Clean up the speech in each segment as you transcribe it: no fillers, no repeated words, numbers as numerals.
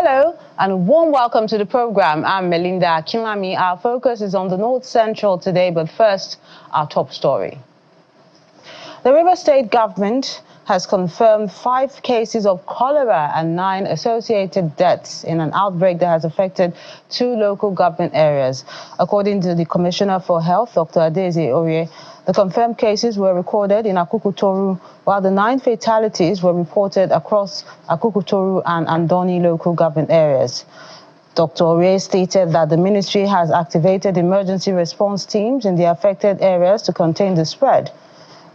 Hello and a warm welcome to the program. I'm Melinda Akinlami. Our focus is on the North Central today, but first, our top story. The River State government has confirmed 5 cases of cholera and 9 associated deaths in an outbreak that has affected 2 local government areas. According to the Commissioner for Health, Dr. Adeze Orie, the confirmed cases were recorded in Akukutoru, while the 9 fatalities were reported across Akukutoru and Andoni local government areas. Dr. Orie stated that the ministry has activated emergency response teams in the affected areas to contain the spread.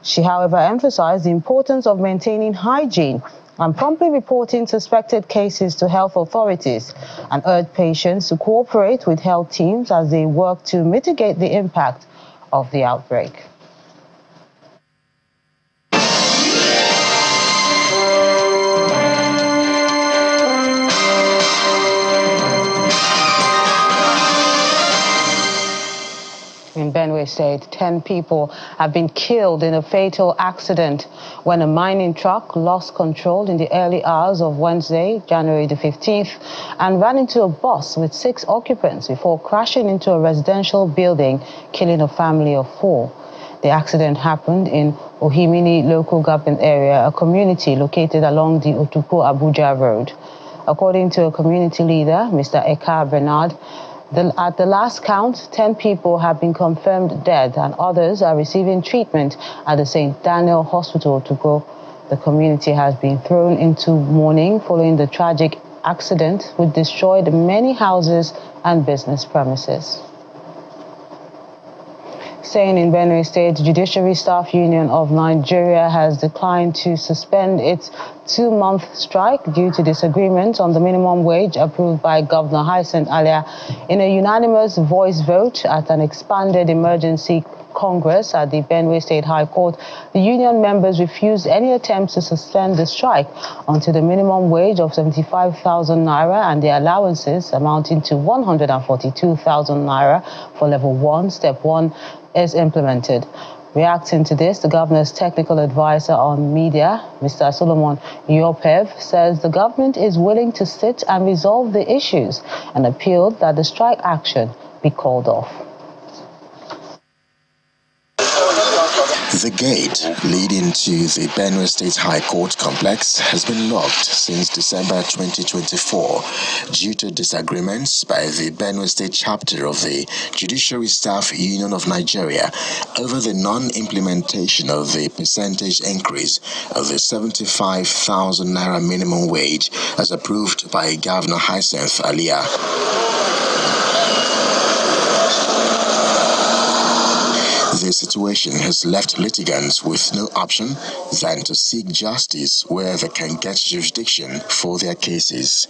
She, however, emphasized the importance of maintaining hygiene and promptly reporting suspected cases to health authorities and urged patients to cooperate with health teams as they work to mitigate the impact of the outbreak. In Benue State, 10 people have been killed in a fatal accident when a mining truck lost control in the early hours of Wednesday, January the 15th, and ran into a bus with 6 occupants before crashing into a residential building, killing a family of 4. The accident happened in Ohimini local government area, a community located along the Otupo-Abuja road. According to a community leader, Mr. Eka Bernard, at the last count, 10 people have been confirmed dead and others are receiving treatment at the St. Daniel Hospital to go. The community has been thrown into mourning following the tragic accident which destroyed many houses and business premises. Staying in Benue State, Judiciary Staff Union of Nigeria has declined to suspend its 2-month strike due to disagreement on the minimum wage approved by Governor Hyacinth Alia. In a unanimous voice vote at an expanded emergency Congress at the Benue State High Court, the union members refused any attempts to suspend the strike until the minimum wage of 75,000 naira and the allowances amounting to 142,000 naira for level 1, step 1, is implemented. Reacting to this, the governor's technical advisor on media, Mr. Solomon Yopev, says the government is willing to sit and resolve the issues and appealed that the strike action be called off. The gate leading to the Benue State High Court complex has been locked since December 2024 due to disagreements by the Benue State chapter of the Judiciary Staff Union of Nigeria over the non-implementation of the percentage increase of the 75,000 naira minimum wage as approved by Governor Hyacinth Alia. The situation has left litigants with no option than to seek justice where they can get jurisdiction for their cases.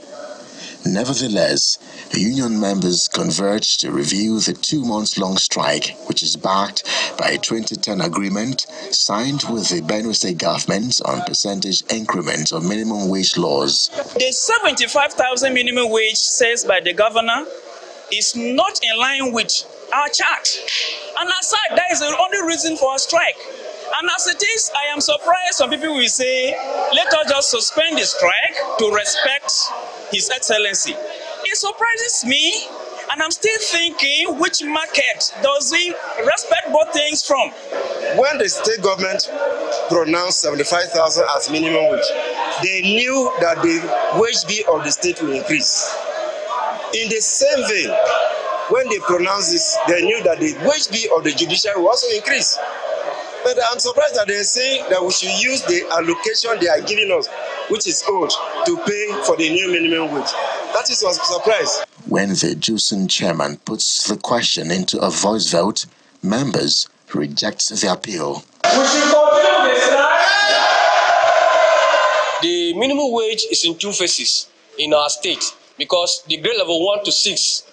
Nevertheless, union members converged to review the 2-month-long strike, which is backed by a 2010 agreement signed with the Benue State government on percentage increments of minimum wage laws. The 75,000 minimum wage set by the governor is not in line with our chart. And aside, that is the only reason for a strike. And as it is, I am surprised some people will say, let us just suspend the strike to respect His Excellency. It surprises me, and I'm still thinking, which market does he respect both things from? When the state government pronounced 75,000 as minimum wage, they knew that the wage bill of the state will increase. In the same vein, when they pronounced this, they knew that the wage bill of the judiciary will also increase. But I'm surprised that they're saying that we should use the allocation they are giving us, which is owed, to pay for the new minimum wage. That is a surprise. When the JUSUN chairman puts the question into a voice vote, members reject the appeal. We should continue the strike. The minimum wage is in 2 phases in our state because the grade level 1 to 6,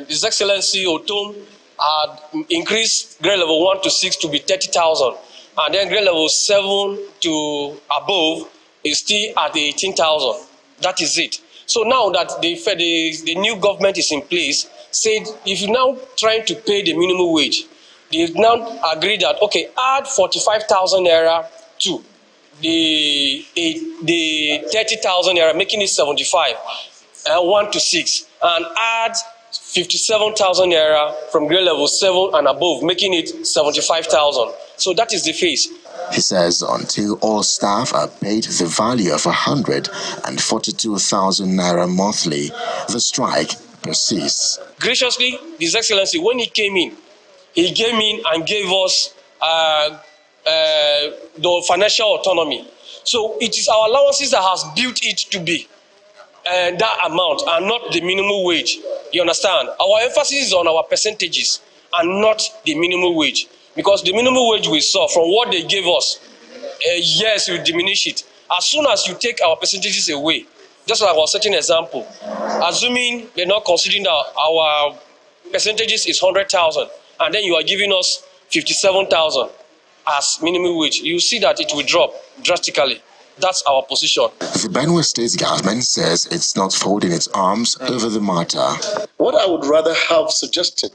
His Excellency Otom had increased grade level 1 to 6 to be 30,000, and then grade level 7 to above is still at 18,000. That is it. So now that the new government is in place, said if you're now trying to pay the minimum wage, they now agree that, okay, add 45,000 naira to the 30,000 naira, making it 75, 1 to 6, and add 57,000 naira from grade level 7 and above, making it 75,000. So that is the phase. He says until all staff are paid the value of 142,000 naira monthly, the strike persists. Graciously, His Excellency, when he came in and gave us the financial autonomy. So it is our allowances that has built it to be that amount and not the minimum wage. You understand? Our emphasis is on our percentages and not the minimum wage. Because the minimum wage we saw from what they gave us, yes, we diminish it. As soon as you take our percentages away, just like I was setting an example, assuming they're not considering that our percentages is 100,000, and then you are giving us 57,000 as minimum wage, you see that it will drop drastically. That's our position. The Benue State government says it's not folding its arms over the matter. What I would rather have suggested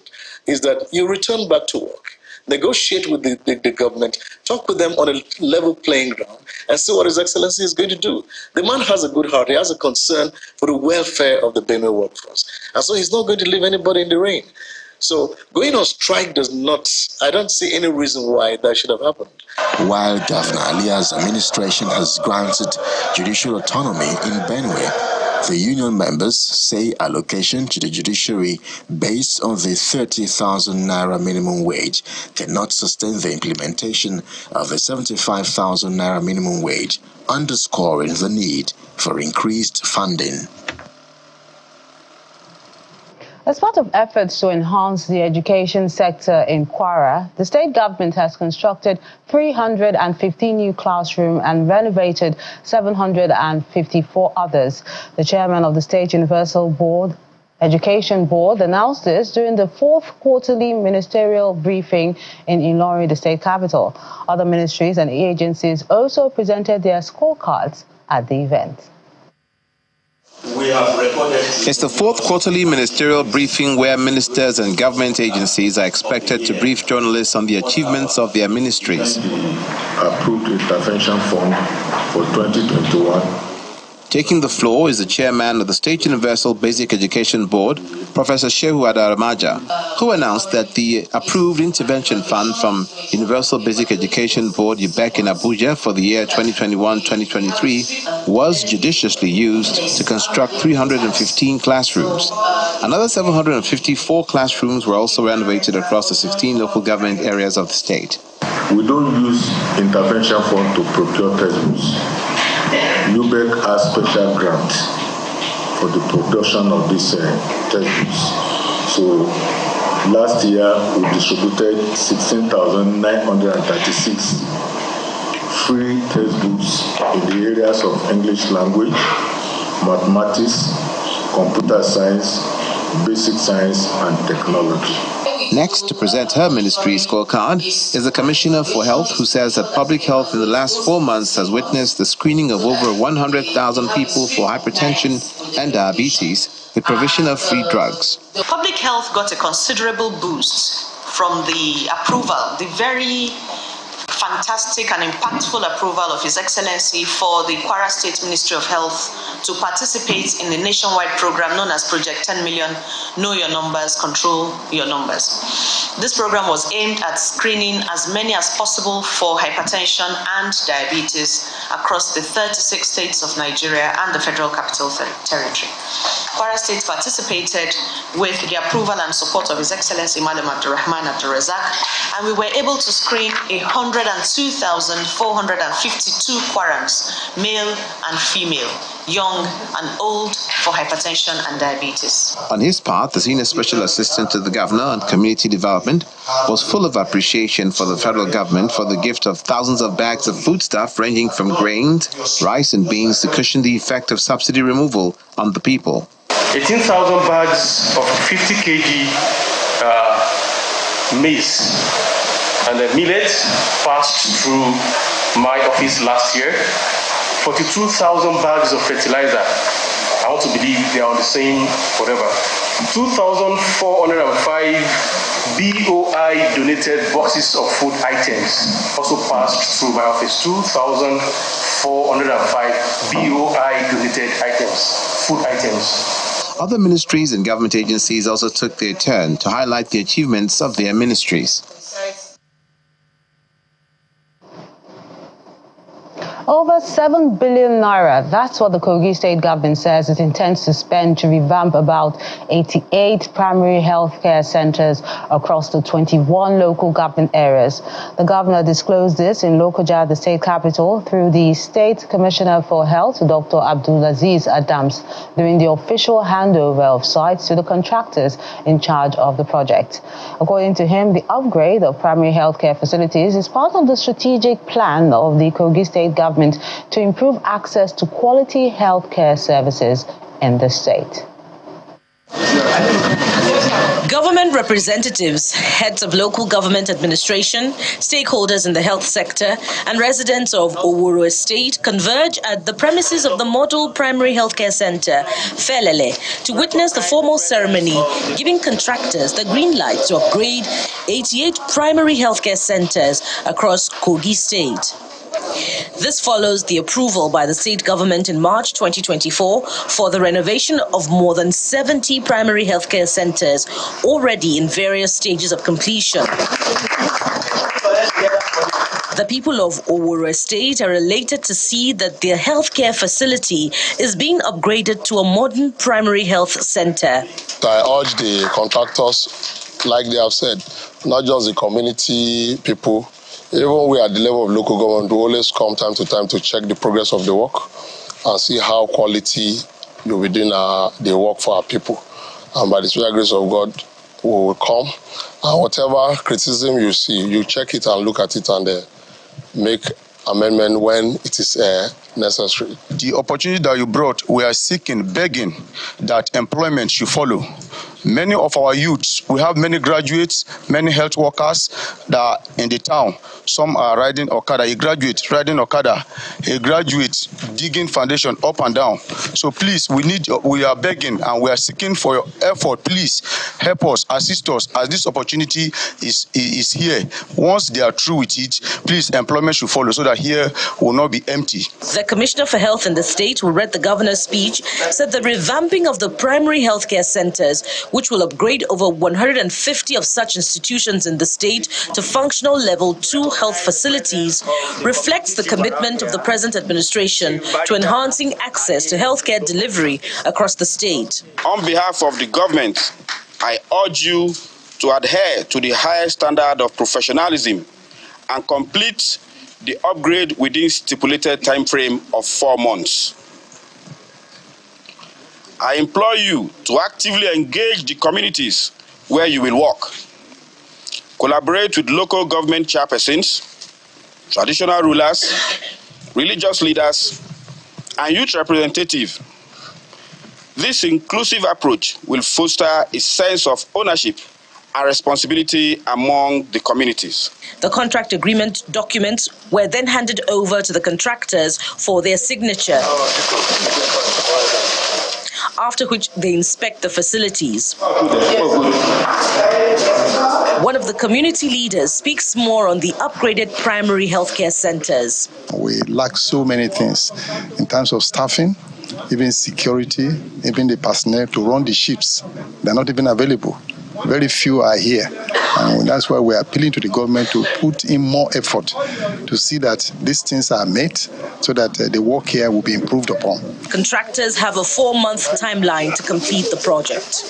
is that you return back to work, negotiate with the government, talk with them on a level playing ground, and see what His Excellency is going to do. The man has a good heart. He has a concern for the welfare of the Benue workforce. And so he's not going to leave anybody in the rain. So going on strike I don't see any reason why that should have happened. While Governor Alia's administration has granted judicial autonomy in Benue, the union members say allocation to the judiciary based on the 30,000 naira minimum wage cannot sustain the implementation of the 75,000 naira minimum wage, underscoring the need for increased funding. As part of efforts to enhance the education sector in Kwara, the state government has constructed 350 new classrooms and renovated 754 others. The chairman of the State Universal Education Board announced this during the 4th quarterly ministerial briefing in Ilorin, the state capital. Other ministries and agencies also presented their scorecards at the event. It's the 4th quarterly ministerial briefing where ministers and government agencies are expected to brief journalists on the achievements of their ministries. Approved intervention fund for 2021. Taking the floor is the chairman of the State Universal Basic Education Board, Professor Shehu Adaramaja, who announced that the approved intervention fund from Universal Basic Education Board UBEC in Abuja for the year 2021-2023 was judiciously used to construct 315 classrooms. Another 754 classrooms were also renovated across the 16 local government areas of the state. We don't use intervention fund to procure textbooks. UBEC has special grants for the production of these textbooks. So last year we distributed 16,936 free textbooks in the areas of English language, mathematics, computer science, basic science and technology. Next, to present her ministry's scorecard is the Commissioner for Health, who says that public health in the last 4 months has witnessed the screening of over 100,000 people for hypertension and diabetes with provision of free drugs. Public health got a considerable boost from the approval, the very fantastic and impactful approval of His Excellency for the Kwara State Ministry of Health to participate in the nationwide program known as Project 10 Million, Know Your Numbers, Control Your Numbers. This program was aimed at screening as many as possible for hypertension and diabetes across the 36 states of Nigeria and the Federal Capital Territory. Kwara State participated with the approval and support of His Excellency Madam Abdurrahman Abdurrazak, and we were able to screen 102,452 Kwarans, male and female, young and old, for hypertension and diabetes. On his part, the Senior Special Assistant to the Governor on Community Development was full of appreciation for the federal government for the gift of thousands of bags of foodstuff ranging from grains, rice and beans to cushion the effect of subsidy removal on the people. 18,000 bags of 50 kg maize and the millet passed through my office last year. 42,000 bags of fertilizer. I want to believe they are on the same whatever. 2,405 BOI donated boxes of food items also passed through my office. 2,405 BOI donated items, food items. Other ministries and government agencies also took their turn to highlight the achievements of their ministries. Over 7 billion naira, that's what the Kogi state government says it intends to spend to revamp about 88 primary healthcare centers across the 21 local government areas. The governor disclosed this in Lokoja, the state capital, through the State Commissioner for Health, Dr. Abdulaziz Adams, during the official handover of sites to the contractors in charge of the project. According to him, the upgrade of primary healthcare facilities is part of the strategic plan of the Kogi state government to improve access to quality healthcare services in the state. Government representatives, heads of local government administration, stakeholders in the health sector, and residents of Oworo Estate converge at the premises of the Model Primary Healthcare Center, Felele, to witness the formal ceremony giving contractors the green light to upgrade 88 primary healthcare centers across Kogi State. This follows the approval by the state government in March 2024 for the renovation of more than 70 primary healthcare centers already in various stages of completion. The people of Oworo Estate are elated to see that their healthcare facility is being upgraded to a modern primary health center. I urge the contractors, like they have said, not just the community people, even we at the level of local government, we always come time to time to check the progress of the work and see how quality you'll be doing the work for our people. And by the special grace of God, we will come. And whatever criticism you see, you check it and look at it and make amendment when it is necessary. The opportunity that you brought, we are seeking, begging that employment should follow. Many of our youths, we have many graduates, many health workers that are in the town. Some are riding Okada, a graduate riding Okada, a graduate digging foundation up and down. So please, we are begging and we are seeking for your effort. Please help us, assist us, as this opportunity is here. Once they are through with it, please, employment should follow so that here will not be empty. The Commissioner for Health in the state, who read the governor's speech, said the revamping of the primary healthcare centers, which will upgrade over 150 of such institutions in the state to functional level 2 health facilities, reflects the commitment of the present administration to enhancing access to healthcare delivery across the state. On behalf of the government, I urge you to adhere to the highest standard of professionalism and complete the upgrade within stipulated time frame of 4 months. I implore you to actively engage the communities where you will work. Collaborate with local government chairpersons, traditional rulers, religious leaders, and youth representatives. This inclusive approach will foster a sense of ownership and responsibility among the communities. The contract agreement documents were then handed over to the contractors for their signature, after which they inspect the facilities. One of the community leaders speaks more on the upgraded primary healthcare centers. We lack so many things in terms of staffing, even security, even the personnel to run the ships. They're not even available. Very few are here. And that's why we're appealing to the government to put in more effort to see that these things are met so that the work here will be improved upon. Contractors have a 4-month timeline to complete the project.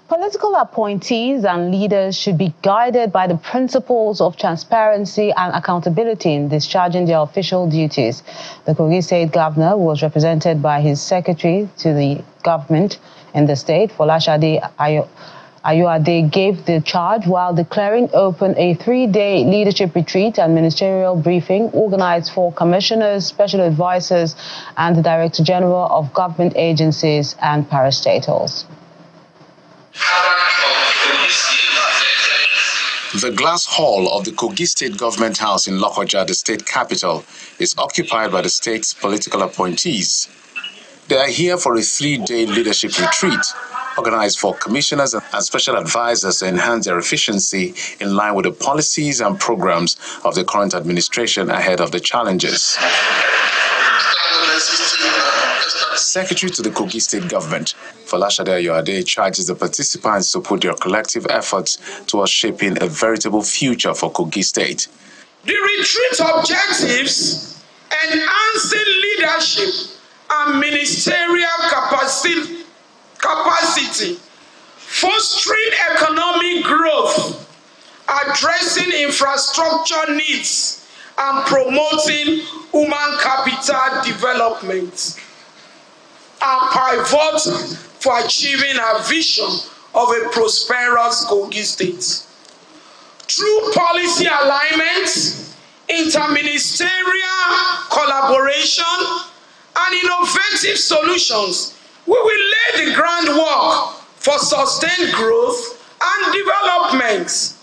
Political appointees and leaders should be guided by the principles of transparency and accountability in discharging their official duties. The Kogi State Governor was represented by his secretary to the government in the state, Folashade Ayoade, gave the charge while declaring open a 3-day leadership retreat and ministerial briefing organized for commissioners, special advisors, and the Director General of government agencies and parastatals. The glass hall of the Kogi State Government House in Lokoja, the state capital, is occupied by the state's political appointees. They are here for a 3-day leadership retreat organized for commissioners and special advisors to enhance their efficiency in line with the policies and programs of the current administration ahead of the challenges. Secretary to the Kogi State Government, Folashade Ayoade, charges the participants to put their collective efforts towards shaping a veritable future for Kogi State. The retreat objectives: enhancing leadership and ministerial capacity, fostering economic growth, addressing infrastructure needs, and promoting human capital development, are pivotal for achieving our vision of a prosperous Kogi State. Through policy alignment, interministerial collaboration, and innovative solutions, we will lay the groundwork for sustained growth and development.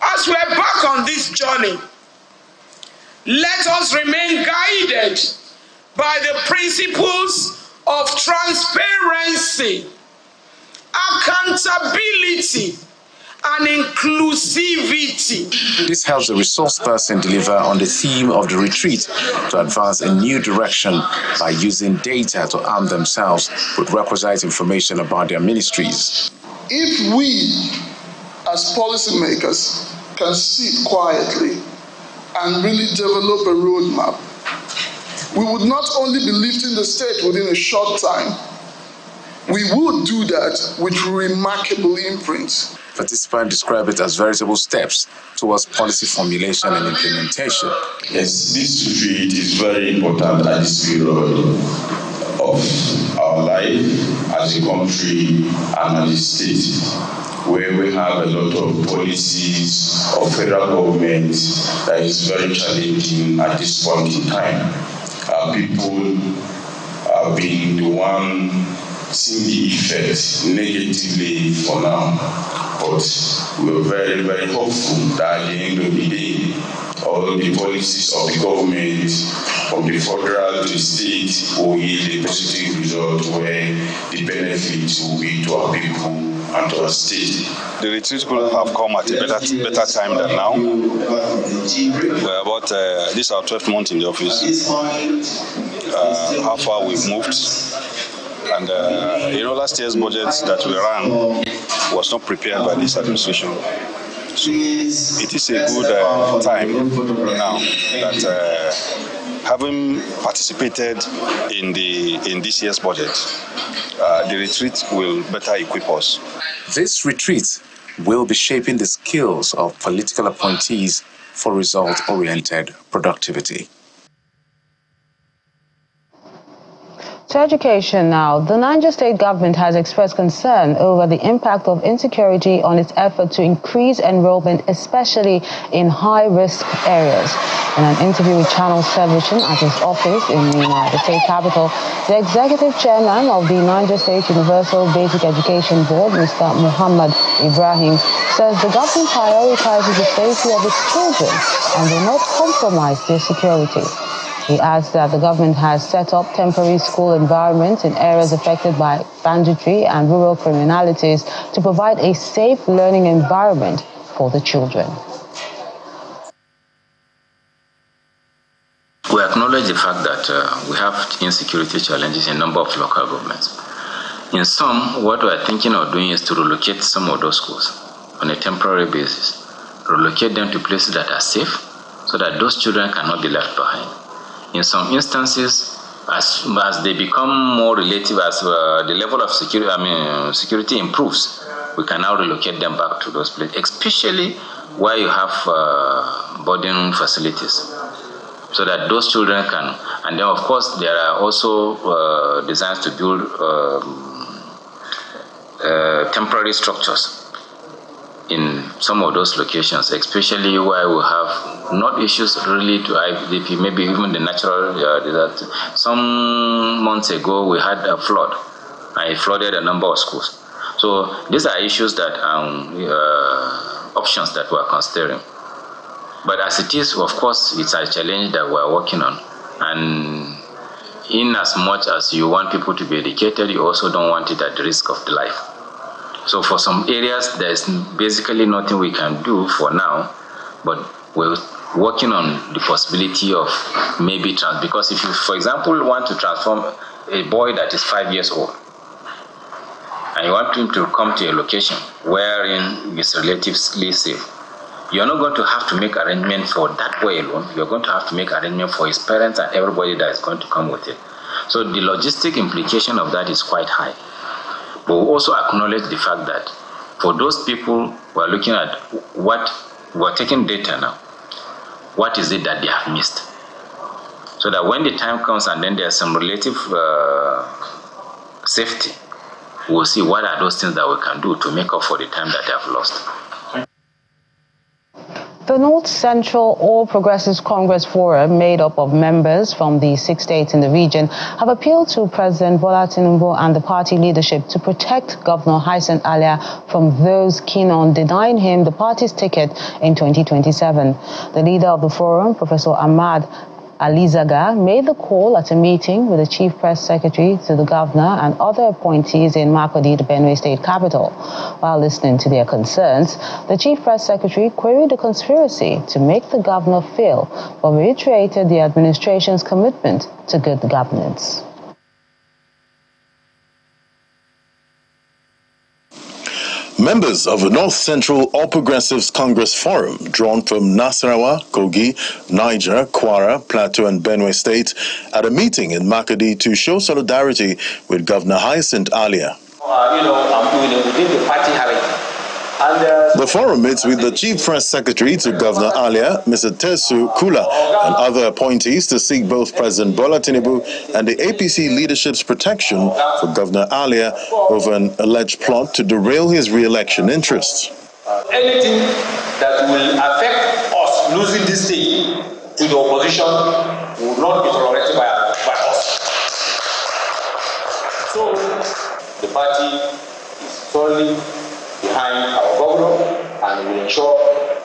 As we're back on this journey, let us remain guided by the principles of transparency, accountability, and inclusivity. This helps the resource person deliver on the theme of the retreat to advance a new direction by using data to arm themselves with requisite information about their ministries. If we, as policymakers, can sit quietly and really develop a roadmap, we would not only be lifting the state within a short time, we would do that with remarkable imprints. Participants describe it as veritable steps towards policy formulation and implementation. Yes, this retreat is very important at this period of our life as a country and as a state, where we have a lot of policies of federal government that is very challenging at this point in time. People have been the one seeing the effect negatively for now, but we're very, very hopeful that at the end of the day, all the policies of the government, from the federal to the state, will yield a positive result where the benefits will be to our people and to our state. The retreat could have come at a better time than now. We're about this is our 12th month in the office. How far we've moved. And last year's budget that we ran was not prepared by this administration. So it is a good time now that having participated in this year's budget, the retreat will better equip us. This retreat will be shaping the skills of political appointees for result-oriented productivity. To education now, the Niger State government has expressed concern over the impact of insecurity on its effort to increase enrollment, especially in high-risk areas. In an interview with Channel Television at his office in Mina, the state capital, the executive chairman of the Niger State Universal Basic Education Board, Mr. Muhammad Ibrahim, says the government prioritizes the safety of its children and will not compromise their security. He adds that the government has set up temporary school environments in areas affected by banditry and rural criminalities to provide a safe learning environment for the children. We acknowledge the fact that we have insecurity challenges in a number of local governments. In some, what we are thinking of doing is to relocate some of those schools on a temporary basis, relocate them to places that are safe so that those children cannot be left behind. In some instances, as they become more relative, as the level of security improves, we can now relocate them back to those places, especially where you have boarding facilities, so that those children can. And then, of course, there are also designs to build temporary structures in some of those locations, especially where we have not issues really to IDP, maybe even the natural disaster. Some months ago, we had a flood, and it flooded a number of schools. So these are issues that options that we're considering. But as it is, of course, it's a challenge that we're working on. And in as much as you want people to be educated, you also don't want it at the risk of the life. So for some areas, there's basically nothing we can do for now, but we're working on the possibility of maybe because if you, for example, want to transform a boy that is 5 years old, and you want him to come to a location wherein he's relatively safe, you're not going to have to make arrangements for that boy alone. You're going to have to make arrangements for his parents and everybody that is going to come with it. So the logistic implication of that is quite high. But we also acknowledge the fact that for those people who are looking at we're taking data now, what is it that they have missed? So that when the time comes and then there's some relative safety, we'll see what are those things that we can do to make up for the time that they have lost. The North Central All Progressives Congress Forum, made up of members from the 6 states in the region, have appealed to President Bola Tinubu and the party leadership to protect Governor Hyacinth Alia from those keen on denying him the party's ticket in 2027. The leader of the forum, Professor Ahmad Alizaga, made the call at a meeting with the Chief Press Secretary to the Governor and other appointees in Makurdi, the Benue State capital. While listening to their concerns, the Chief Press Secretary queried the conspiracy to make the Governor fail, but reiterated the administration's commitment to good governance. Members of the North Central All Progressives Congress Forum, drawn from Nasarawa, Kogi, Niger, Kwara, Plateau and Benue State, at a meeting in Makurdi to show solidarity with Governor Hyacinth Alia. Within the party the forum meets with the Chief Press Secretary to Governor Alia, Mr. Tesu Kula, and other appointees to seek both President Bola Tinubu and the APC leadership's protection for Governor Alia over an alleged plot to derail his re-election interests. Anything that will affect us losing this seat to the opposition will not be tolerated by us. So the party is solely behind our governor and will ensure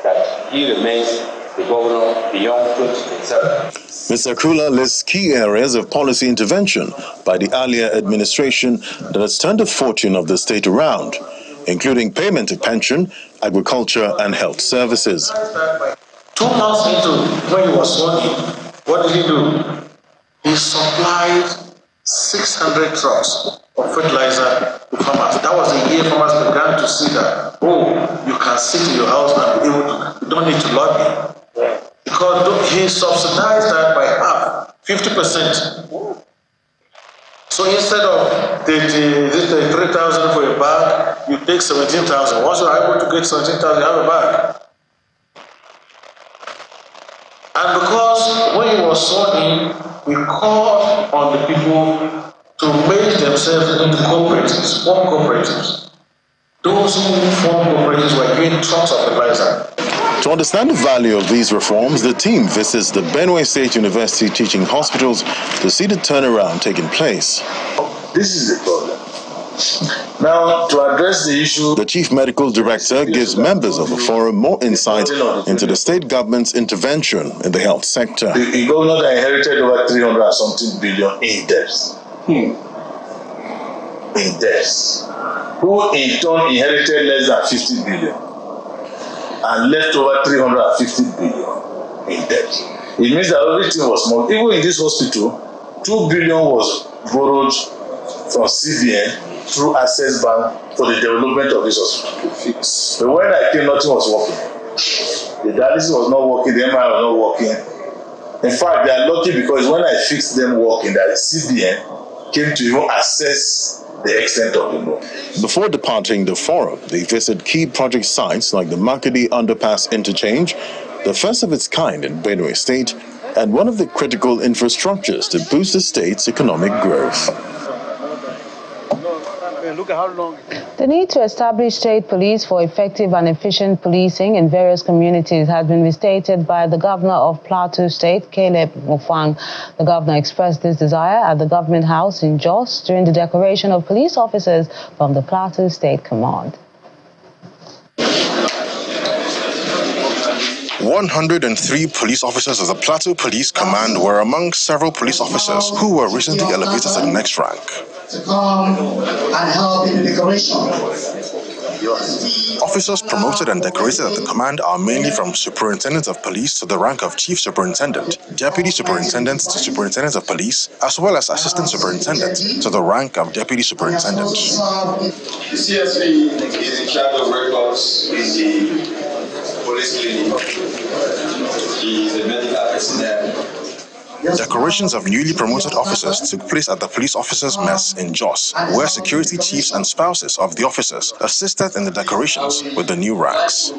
that he remains the governor beyond 2027. Mr. Kula lists key areas of policy intervention by the Alia administration that has turned the fortune of the state around, including payment of pension, agriculture and health services. 2 months into when he was sworn in, what did he do? He supplied 600 trucks of fertilizer to farmers. That was the year farmers began to see that, you can sit in your house and be able to, you don't need to lobby. Because he subsidized that by half, 50%. So instead of the 3,000 for a bag, you take 17,000. Once you are able to get 17,000, you have a bag. And because when he was sworn in, we called on the people to make themselves into cooperatives, form cooperatives. Those who form cooperatives were given trucks of fertilizer. To understand the value of these reforms, the team visits the Benue State University teaching hospitals to see the turnaround taking place. This is the problem. Now, to address the issue, the Chief Medical Director gives members of the forum more insight into the state government's intervention in the health sector. The governor that inherited over 300 and something billion in debts. In debts. Who in turn inherited less than 50 billion and left over 350 billion in debt. It means that everything was small. Even in this hospital, 2 billion was borrowed from CBN through Access Bank for the development of this hospital. But when I came, nothing was working. The dialysis was not working, the MRI was not working. In fact, they are lucky because when I fixed them working, that CBN came to even assess the extent of the loan. Before departing the forum, they visit key project sites like the Makurdi Underpass Interchange, the first of its kind in Benue State, and one of the critical infrastructures to boost the state's economic growth. The need to establish state police for effective and efficient policing in various communities has been restated by the governor of Plateau State, Caleb Mufang. The governor expressed this desire at the government house in Jos during the decoration of police officers from the Plateau State Command. 103 police officers of the Plateau Police Command were among several police officers who were recently elevated to the next rank. To come and help in the decoration. Officers promoted and decorated at the command are mainly from superintendent of police to the rank of chief superintendent, deputy superintendent to superintendent of police, as well as assistant superintendent to the rank of deputy superintendent. The CSP is in charge of records in the police clinic. He is a medical personnel. Decorations of newly promoted officers took place at the police officers' mess in Jos, where security chiefs and spouses of the officers assisted in the decorations with the new ranks.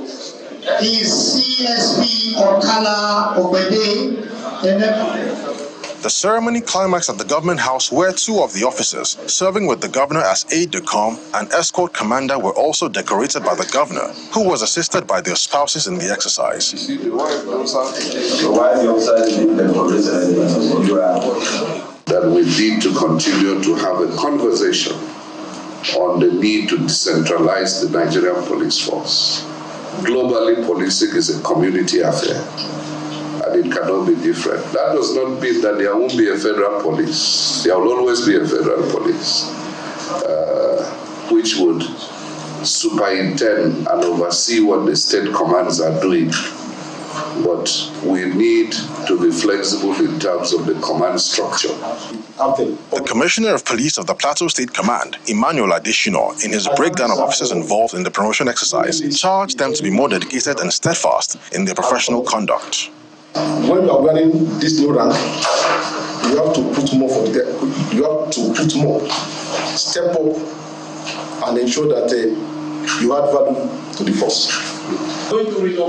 The ceremony climaxed at the government house, where two of the officers, serving with the governor as aide-de-camp and escort commander, were also decorated by the governor, who was assisted by their spouses in the exercise. That we need to continue to have a conversation on the need to decentralize the Nigerian police force. Globally, policing is a community affair, and it cannot be different. That does not mean that there won't be a federal police. There will always be a federal police, which would superintend and oversee what the state commands are doing. But we need to be flexible in terms of the command structure. The Commissioner of Police of the Plateau State Command, Emmanuel Adeshino, in his breakdown of officers involved in the promotion exercise, charged them to be more dedicated and steadfast in their professional conduct. When you are wearing this new rank, you have to put more for them. You have to put more, step up, and ensure that you add value to the force.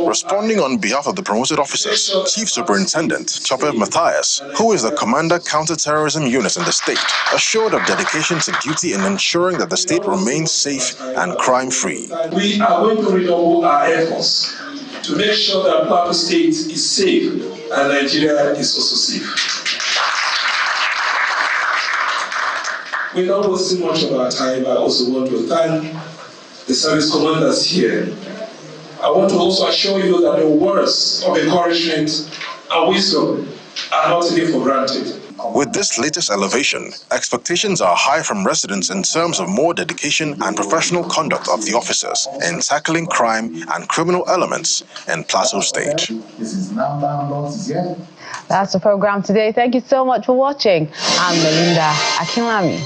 Responding on behalf of the promoted officers, Chief Superintendent Chope Matthias, who is the Commander Counter-Terrorism Unit in the state, assured of dedication to duty in ensuring that the state remains safe and crime-free. We are going to redouble our efforts to make sure that Plateau State is safe and Nigeria is also safe. Without wasting much of our time, I also want to thank the service commanders here. I want to also assure you that the words of encouragement and wisdom are not taken for granted. With this latest elevation, expectations are high from residents in terms of more dedication and professional conduct of the officers in tackling crime and criminal elements in Plateau State. That's the program today. Thank you so much for watching. I'm Melinda Akinlami.